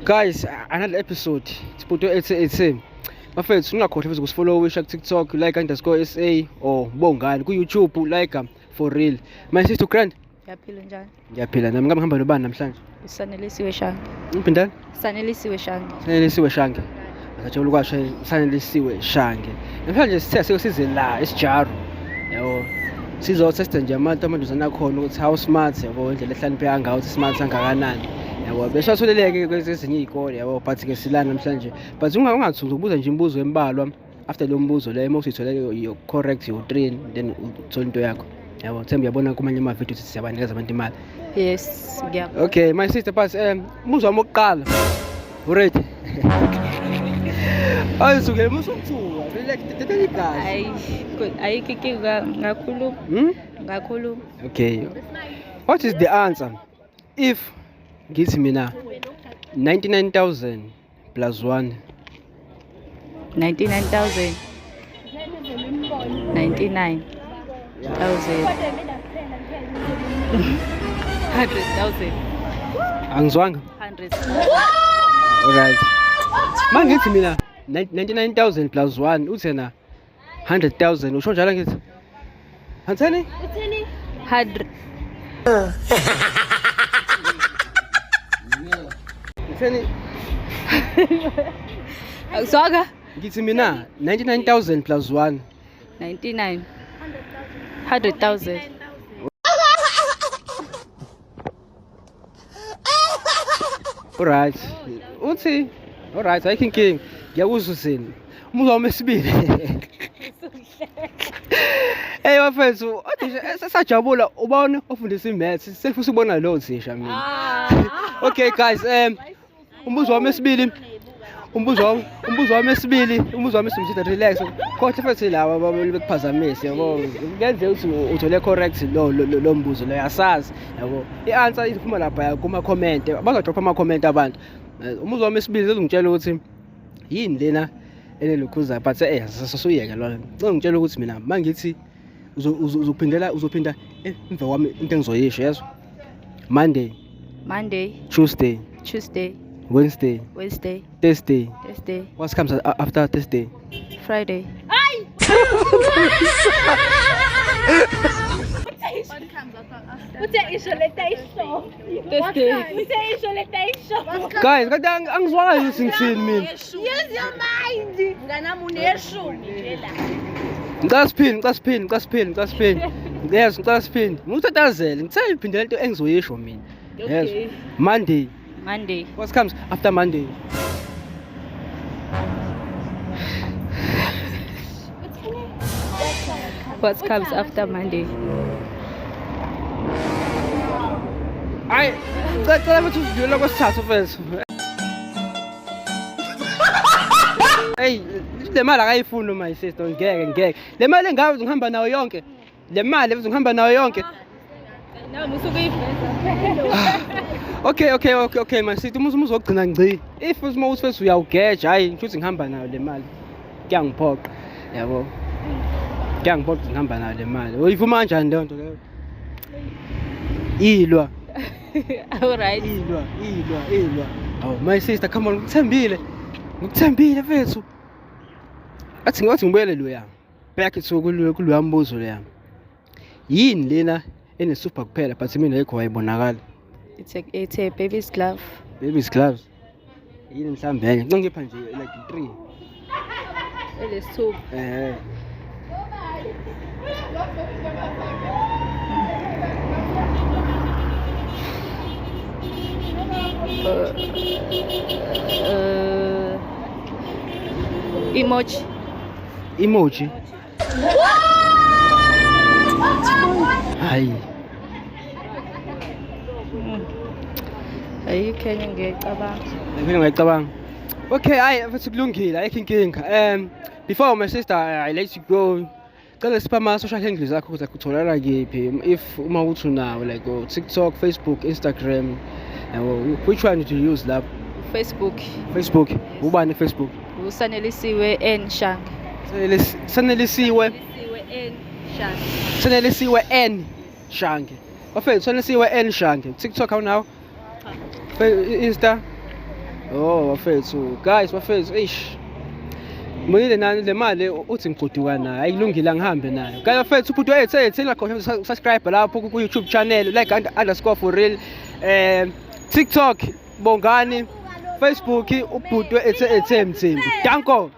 Guys, another episode. Siphutho 88. Bafethu ungakhohlwa futhi ukusifollow ku TikTok like_SA or bongani ku YouTube like for real. My sister Grand. Ngiyaphila njani? Ngiyaphila nami ngihamba nobani namhlanje. Usanelisiwe Shange. Uphindani? Sanelisiwe Shange. Sanelisiwe Shange. Akajabula kwasho Sanelisiwe Shange. Namhlanje sithe size la esijaru. Yabo. Sizotesta nje amantombazana akhona ukuthi how smart yabo indlela ehlanipheka ngayo ukuthi smart sangakanani. Yabo bese watholeleke kwezinye izikole yabo but ke silana namhlanje but ungathuki ukubuza nje imibuzo embalwa after lo mbuzo le mawuthi utholeke you correct you train then uthola into yakho yabo themba uyabona kumanye ama video ukuthi siyabanikeza abantu imali. Yes, ngiyabona. Okay my sister but umbuzo wami oqala already ayisuke musukuthuka relax tethe igazi ayikiki ngakhuluma ngakhuluma. Okay, what is the answer if ngithi mina 99,000 plus 1 99,000 100,000 angizwanga 100. alright mangithi mina 99,000 plus 1 uthena 100,000 usho njalo ngithi antheni 100. utheni Akusoka ngithi mina 99,000 plus 1 99 100,000. alright uthi alright ayikho inkinga ngiyakuzwa usini umuzwa wami esibili hey bafethu othisha sajabula ubone ofundisa imaths sefuna ukubona lo thisha mina. Okay guys umbuzo wami esibili umbuzo wami esibili simthetha relax kodwa futhi lawa babekuphazamise yabo ngenze ukuthi uthole correct lo mbuzo lo yasazi yabo i-answer iphuma lapha kuma comment bazodrop ama comment abantu. Umbuzo wami esibili uzongitshela ukuthi yini lena enelukhuza but sasuyeke lo ngicela ukuthi mina mangithi uzophinda emva kwami into engizoyisho yezo Monday Tuesday Wednesday Thursday what comes after Thursday Friday. guys kade angizwanga ukuthi ngithini mina. Use your mind. Nganami uneshumi nje la. Ngicela siphini yes ngicela siphini ngithathazele ngithe iphindela into engizoyisho mina. Yes Monday what comes after Monday What comes after Monday? ay ngicela ukuthi udlule kwesithathu first. Hey le mali akayifuni my sister ngeke le mali engabe ngihamba nayo yonke le mali ngihamba nayo yonke. Nami usukuyiveza. Okay my sister umuzo wogcina ngci if uthi first uyawugeja hayi ngithi ngihamba nayo le mali kuyangiphoqa yabo kuyangiphoqa ngihamba nayo le mali uyivuma kanjani leyo nto leyo ilwa Alright. ilwa oh my sister come on ngikuthembile mfethu athi ngibuyele loya back to kuloya mbuzo leya yini lena ene super kuphela but mina ayikho wayibonakala. It's a baby's glove. Baby's gloves yini mhlambe enye ngicengipha nje like 3 Elesithupa. Emoji hayi Ayikhenye ngiyacabanga. Okay hayi futhi kulungile ayikho inkinga. Before my sister I let you go cela sipha ama social handles akho ukuze kutholakala kephi if uma uthi nawo like TikTok, Facebook, Instagram which one do you use lapho? Facebook ubani Facebook? Usanelisiwe N Shange. Sanelisiwe N Shange. Bafethu Sanelisiwe N Shange. TikTok how now? Insta Oh bafethu, guys bafethu, eish. Mbonile nani le mali uthi ngigoduka nayo, ayilungile angihambe nayo. Guys bafethu, ubhuti wethu lakho subscribe lapho ku YouTube channel like _for real. TikTok Bongani, Facebook ubhuti wethu Mthembu. Danko.